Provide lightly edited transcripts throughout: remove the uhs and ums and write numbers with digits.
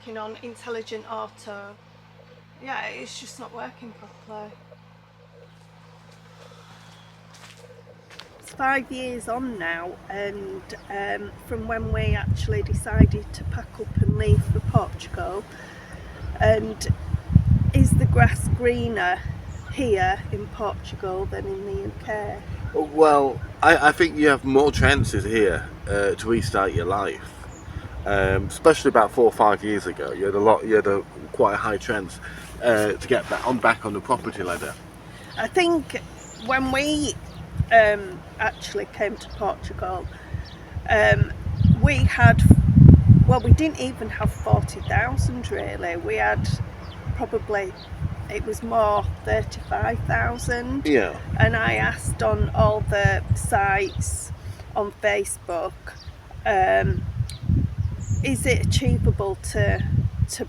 working on intelligent auto. Yeah, it's just not working properly. It's 5 years on now, and from when we actually decided to pack up and leave for Portugal. And is the grass greener here in Portugal than in the UK? Well, I think you have more chances here to restart your life. Especially about 4 or 5 years ago, you had quite a high chance to get back on the property ladder. I think when we actually came to Portugal, we didn't even have 40,000 really. We had probably, it was more 35,000. Yeah. And I asked on all the sites on Facebook, is it achievable to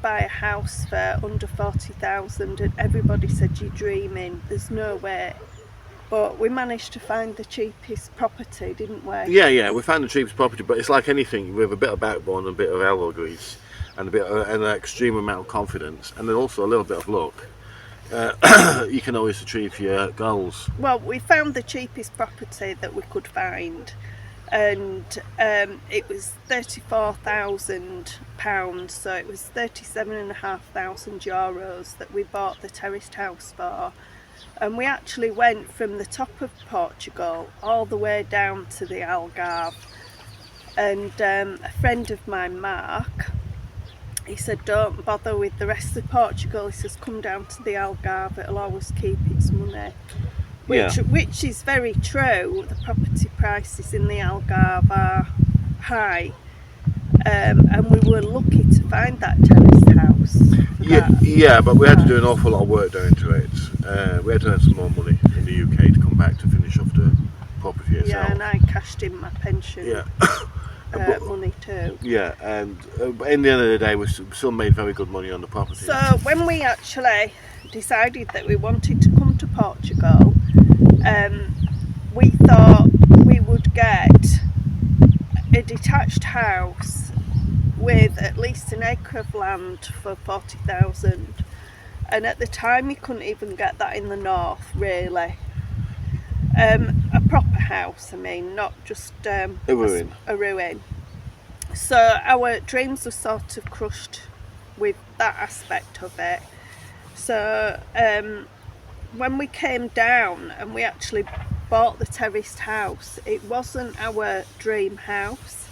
buy a house for under 40,000? And everybody said, you're dreaming, there's no way. But we managed to find the cheapest property, didn't we? Yeah, we found the cheapest property, but it's like anything, with a bit of backbone and a bit of elbow grease and an extreme amount of confidence, and then also a little bit of luck. You can always achieve your goals. Well, we found the cheapest property that we could find, and it was £34,000, so it was €37,500 that we bought the terraced house for. And we actually went from the top of Portugal all the way down to the Algarve. And a friend of mine, Mark, he said, don't bother with the rest of Portugal. He says, come down to the Algarve, it'll always keep its money. Which is very true. The property prices in the Algarve are high. And we were lucky to find that terraced house. Yeah, but we had to do an awful lot of work down to it. We had to earn some more money in the UK to come back to finish off the property itself. Yeah, and I cashed in my pension money too. Yeah, and in the end of the day, we still made very good money on the property. So when we actually decided that we wanted to come to Portugal, we thought we would get a detached house with at least an acre of land for 40,000, and at the time you couldn't even get that in the north really. A proper house, I mean, not just a ruin. So our dreams were sort of crushed with that aspect of it. So when we came down and we actually bought the terraced house, it wasn't our dream house.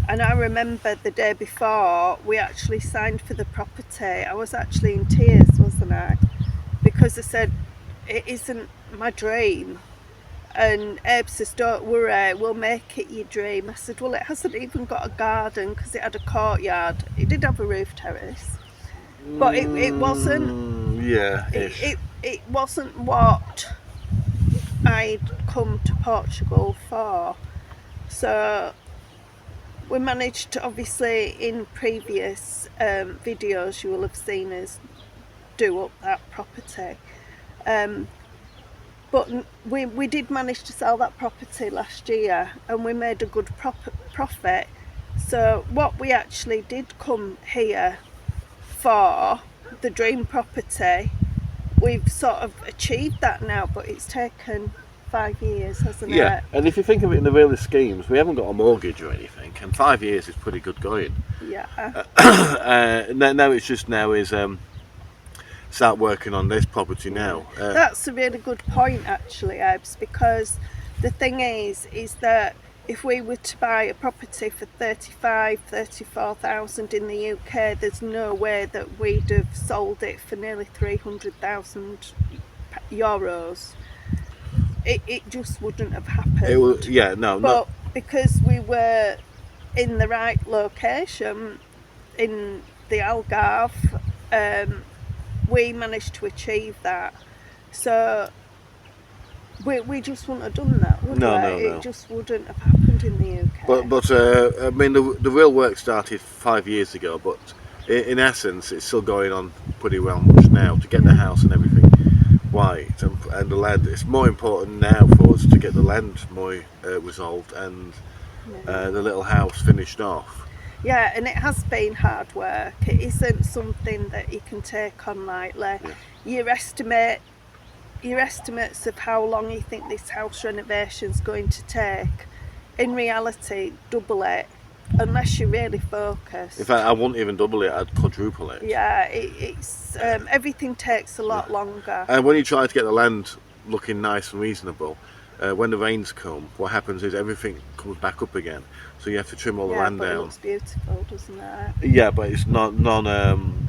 And I remember the day before we actually signed for the property, I was actually in tears, wasn't I? Because I said, it isn't my dream. And Abe says, don't worry, we'll make it your dream. I said, well, it hasn't even got a garden because it had a courtyard. It did have a roof terrace, but it wasn't. It wasn't what I'd come to Portugal for. So we managed to, obviously, in previous videos, you will have seen us do up that property. But we did manage to sell that property last year, and we made a good profit. So what we actually did come here for, the dream property, we've sort of achieved that now, but it's taken 5 years, hasn't it? Yeah, and if you think of it in the realist schemes, we haven't got a mortgage or anything, and 5 years is pretty good going. Yeah. Now it's just start working on this property now. That's a really good point actually, Ebbs, because the thing is that if we were to buy a property for 34,000 in the UK, there's no way that we'd have sold it for nearly 300,000 euros. It just wouldn't have happened. But because we were in the right location in the Algarve, we managed to achieve that. So we just wouldn't have done that, would we? It just wouldn't have happened in the UK. But I mean, the real work started 5 years ago, but in essence, it's still going on pretty well much now to get the house and everything white and the land. It's more important now for us to get the land more resolved and the little house finished off. Yeah, and it has been hard work. It isn't something that you can take on lightly. Yeah. Your estimates of how long you think this house renovation's going to take, in reality, double it, unless you're really focused. In fact, I wouldn't even double it, I'd quadruple it. Yeah, it's everything takes a lot longer. And when you try to get the land looking nice and reasonable, when the rains come, what happens is everything comes back up again. So you have to trim all the Yeah, land but it down. looks beautiful, doesn't it? Yeah, but it's not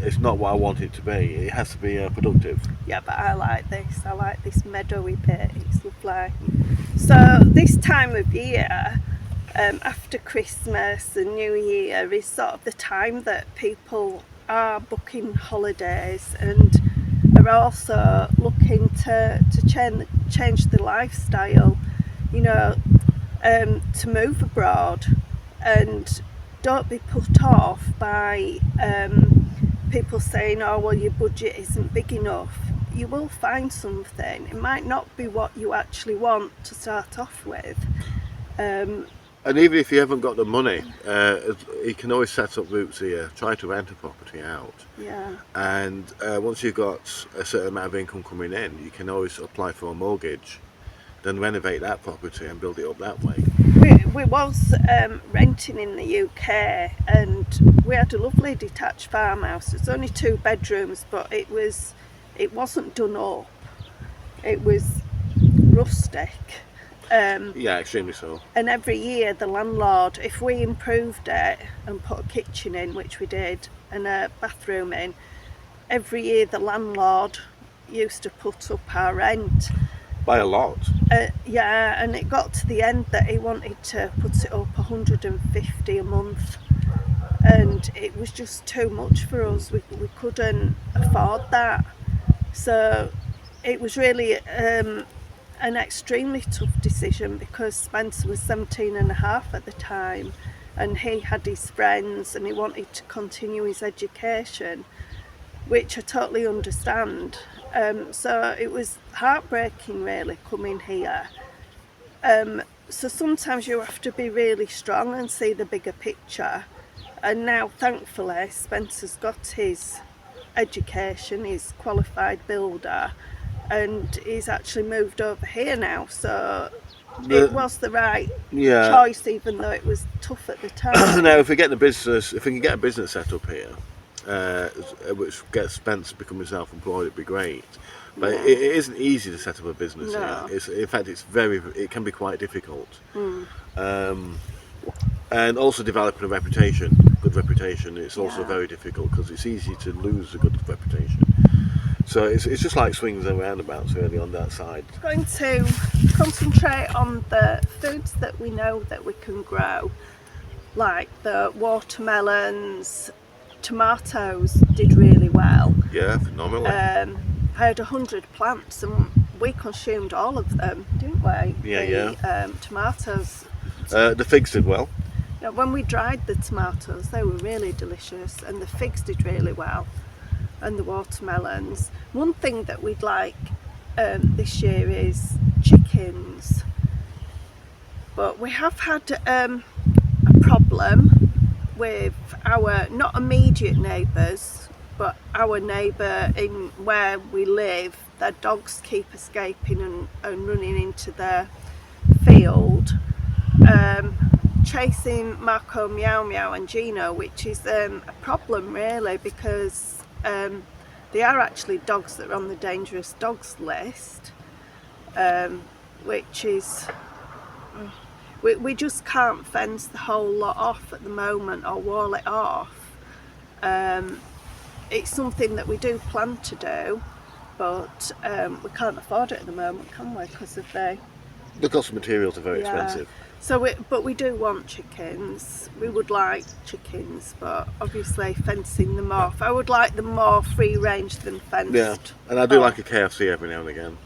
it's not what I want it to be. It has to be productive. Yeah, but I like this. I like this meadowy bit. It's lovely. So this time of year, after Christmas and New Year, is sort of the time that people are booking holidays and are also looking to change the lifestyle, you know, to move abroad, and don't be put off by people saying, oh well, your budget isn't big enough. You will find something. It might not be what you actually want to start off with. And even if you haven't got the money, you can always set up roots here, try to rent a property out. Yeah. And once you've got a certain amount of income coming in, you can always apply for a mortgage, then renovate that property and build it up that way. We was renting in the UK, and we had a lovely detached farmhouse. It's only 2 bedrooms, but it wasn't done up. It was rustic. Yeah, extremely so. And every year the landlord, if we improved it and put a kitchen in, which we did, and a bathroom in, every year the landlord used to put up our rent. By a lot. Yeah, and it got to the end that he wanted to put it up 150 a month, and it was just too much for us. We couldn't afford that. So it was really an extremely tough decision, because Spencer was 17 and a half at the time, and he had his friends and he wanted to continue his education, which I totally understand. So it was heartbreaking really coming here. So sometimes you have to be really strong and see the bigger picture. And now thankfully Spencer's got his education, he's qualified builder, and he's actually moved over here now. So it was the right choice, even though it was tough at the time. Now, if we can get a business set up here, which gets Spencer becoming self-employed, it'd be great. But it isn't easy to set up a business here. In fact, it can be quite difficult. And also developing a good reputation, it's also very difficult, because it's easy to lose a good reputation. So it's just like swings and roundabouts really on that side. We're going to concentrate on the foods that we know that we can grow, like the watermelons. Tomatoes did really well. Yeah, phenomenally. I had 100 plants and we consumed all of them, didn't we? Yeah. Tomatoes. The figs did well. Yeah, when we dried the tomatoes, they were really delicious, and the figs did really well, and the watermelons. One thing that we'd like this year is chickens, but we have had a problem with our not immediate neighbours, but our neighbour in where we live. Their dogs keep escaping and running into their field, chasing Marco, Meow Meow and Gino, which is a problem really, because they are actually dogs that are on the dangerous dogs list, which is we just can't fence the whole lot off at the moment, or wall it off. It's something that we do plan to do, but we can't afford it at the moment, can we? Because of the cost of materials are very expensive. So, but we do want chickens. We would like chickens, but obviously fencing them off. I would like them more free range than fenced. Yeah, and I do like a KFC every now and again.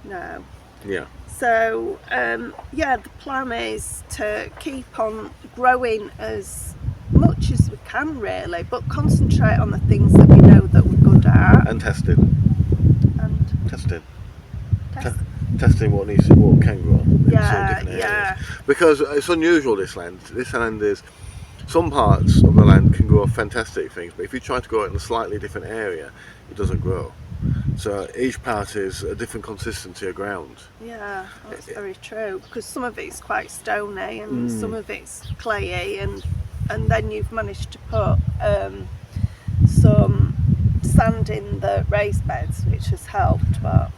No. Yeah. So the plan is to keep on growing as much as we can really, but concentrate on the things that we know that we're good at. And testing. And testing what can grow in different areas. Because it's unusual, this land. This land is Some parts of the land can grow fantastic things, but if you try to grow it in a slightly different area, it doesn't grow. So each part is a different consistency of ground. Yeah, that's very true, because some of it's quite stony and some of it's clayey, and then you've managed to put some sand in the raised beds, which has helped. But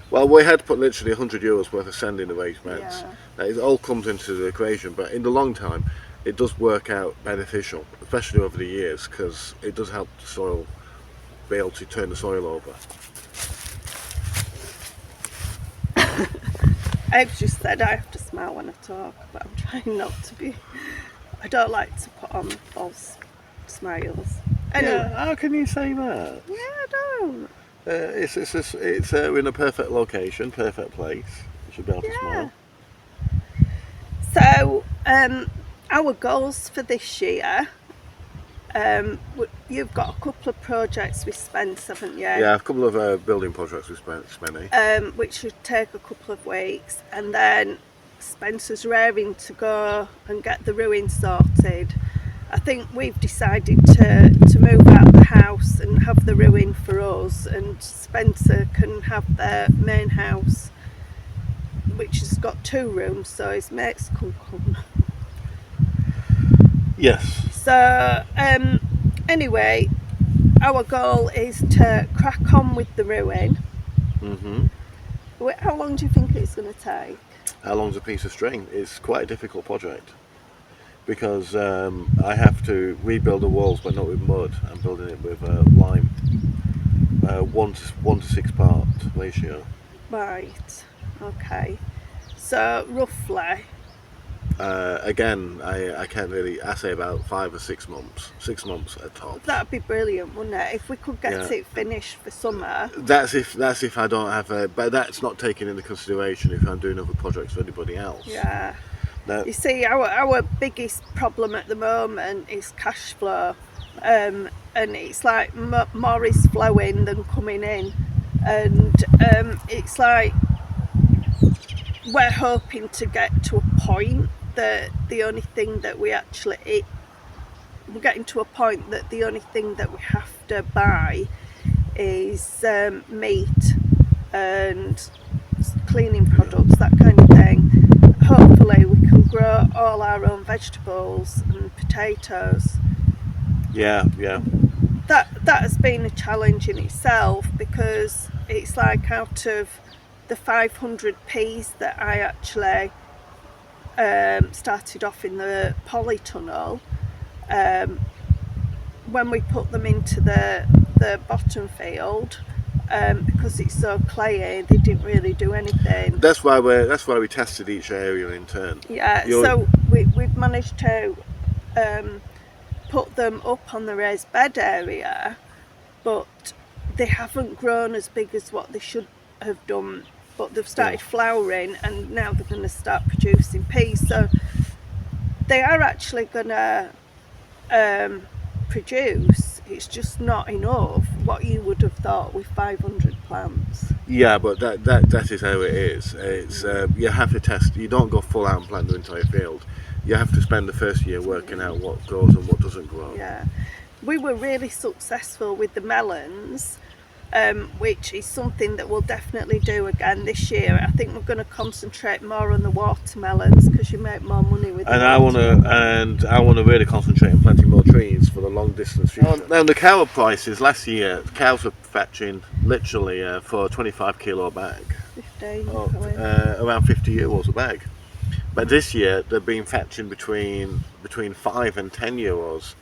well, we had to put literally €100 worth of sand in the raised beds. Yeah. That it all comes into the equation, but in the long time, it does work out beneficial, especially over the years, because it does help the soil be able to turn the soil over. I've just said I have to smile when I talk, but I'm trying not to be. I don't like to put on false smiles. Anyway, Yeah, how can you say that? yeah, I don't. We're in a perfect location, perfect place. You should be able to Yeah. smile. So, our goals for this year. You've got a couple of projects with Spence, haven't you? Yeah, a couple of building projects with Spenny. Which should take a couple of weeks, and then Spencer's raring to go and get the ruin sorted. I think we've decided to move out of the house and have the ruin for us, and Spencer can have their main house, which has got 2 rooms, so his mates can come. Yes. So anyway, our goal is to crack on with the ruin. Mhm. How long do you think it's going to take? How long's a piece of string? It's quite a difficult project because I have to rebuild the walls, but not with mud. I'm building it with lime, 1 to 6 part ratio. Right, okay. So roughly, Again, I can't really. I say about 5 or 6 months. 6 months at top. that'd be brilliant, wouldn't it? If we could get Yeah. it finished for summer. That's if I don't have a. But that's not taken into consideration if I'm doing other projects for anybody else. Yeah. Now, You see, our biggest problem at the moment is cash flow, and it's like more is flowing than coming in, and it's like we're hoping to get to a point that the only thing that we're getting to a point that the only thing that we have to buy is meat and cleaning products, that kind of thing. Hopefully we can grow all our own vegetables and potatoes. yeah. That has been a challenge in itself, because it's like out of the 500 peas that I actually started off in the polytunnel, when we put them into the bottom field, because it's so clayey, they didn't really do anything. That's why we tested each area in turn. Yeah, so we've managed to put them up on the raised bed area, but they haven't grown as big as what they should have done. But they've started flowering, and now they're going to start producing peas. So they are actually going to produce. It's just not enough what you would have thought with 500 plants. Yeah, but that is how it is. It's you have to test. You don't go full out and plant the entire field. You have to spend the first year working out what grows and what doesn't grow. Yeah, we were really successful with the melons, which is something that we'll definitely do again this year. I think we're going to concentrate more on the watermelons, because you make more money with them. And I want to really concentrate on planting more trees for the long distance future. Now the cow prices last year, the cows were fetching literally for a 25 kilo bag, 15 around €50 a bag. But this year they've been fetching between 5 and €10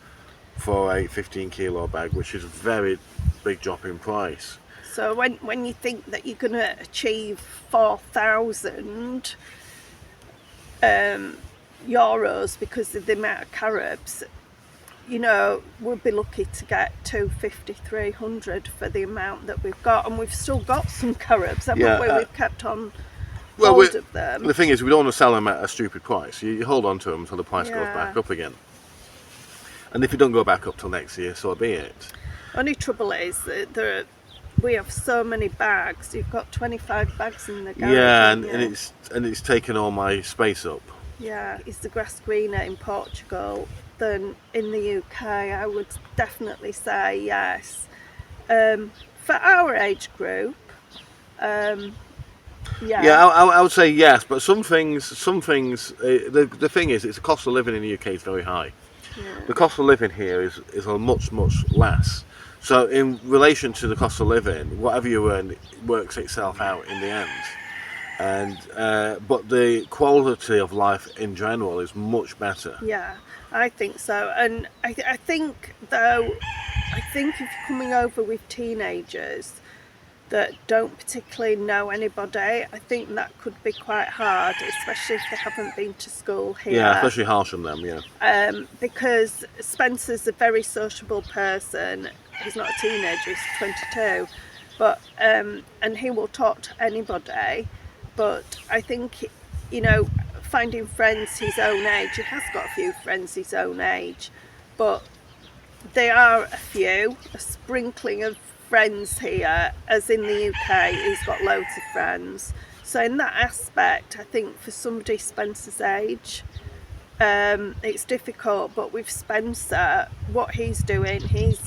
for a 15 kilo bag, which is a very big drop in price. So when you think that you're going to achieve 4,000 euros because of the amount of carobs, you know, we'll be lucky to get 250, 300 for the amount that we've got, and we've still got some carobs, haven't we? We've kept on hold of them. The thing is, we don't want to sell them at a stupid price. You hold on to them until the price goes back up again. And if it don't go back up till next year, so be it. Only trouble is that we have so many bags. You've got 25 bags in the garage. Yeah, and it's taken all my space up. Yeah, is the grass greener in Portugal? than in the UK, I would definitely say yes. For our age group, Yeah, I would say yes, but some things. The thing is, it's the cost of living in the UK is very high. yeah, The cost of living here is a much less. So in relation to the cost of living, whatever you earn works itself out in the end. And but the quality of life in general is much better. yeah, I think so. And I think though, I think if you're coming over with teenagers that don't particularly know anybody, I think that could be quite hard, especially if they haven't been to school here. Yeah, especially harsh on them. Yeah. Because Spencer's a very sociable person. He's not a teenager, he's 22, but and he will talk to anybody. But I think, you know, finding friends his own age, he has got a few friends his own age, but there are a few, a sprinkling of friends here, as in the UK he's got loads of friends. So in that aspect, I think for somebody Spencer's age, it's difficult. But with Spencer, what he's doing, he's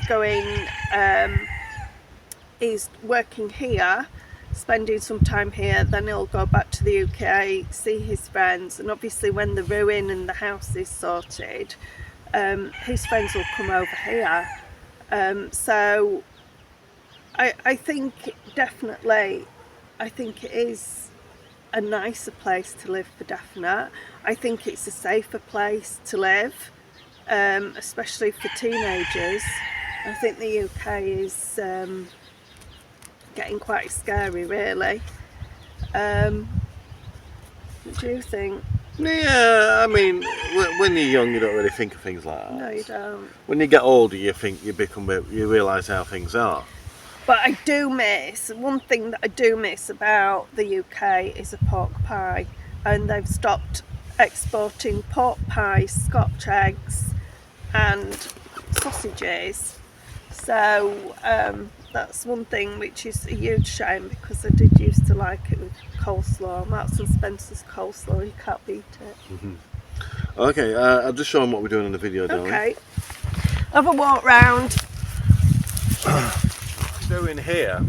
working here, spending some time here, then he'll go back to the UK, see his friends, and obviously when the ruin and the house is sorted, his friends will come over here. So I think definitely, I think it is a nicer place to live for definite. I think it's a safer place to live, especially for teenagers. I think the UK is getting quite scary, really. What do you think? Yeah, I mean, when you're young, you don't really think of things like that. No, you don't. When you get older, you realise how things are. But I do miss, one thing that I do miss about the UK is a pork pie, and they've stopped exporting pork pies, Scotch eggs and sausages. So that's one thing which is a huge shame, because I did used to like it with coleslaw. Marks and Spencer's coleslaw, you can't beat it. Okay, I'll just show them what we're doing in the video, darling. Okay, have a walk round. Doing here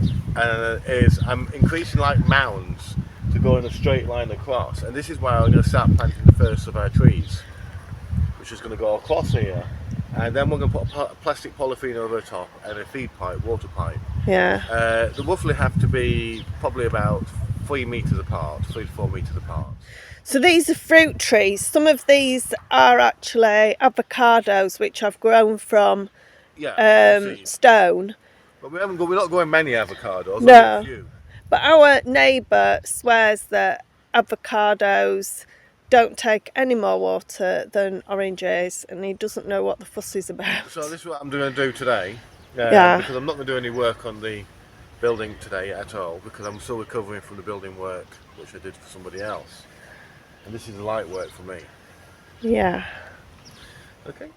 is I'm increasing like mounds to go in a straight line across, and this is why I'm going to start planting the first of our trees, which is going to go across here, and then we're going to put a plastic polythene over the top and a feed pipe, water pipe. Yeah. They roughly have to be probably about 3 meters apart, 3 to 4 meters apart. So these are fruit trees. Some of these are actually avocados, which I've grown from stone. But we're not growing many avocados. No. A few. But our neighbour swears that avocados don't take any more water than oranges, and he doesn't know what the fuss is about. So this is what I'm going to do today. Yeah. Because I'm not going to do any work on the building today at all, because I'm still recovering from the building work which I did for somebody else. And this is light work for me. Yeah. Okay.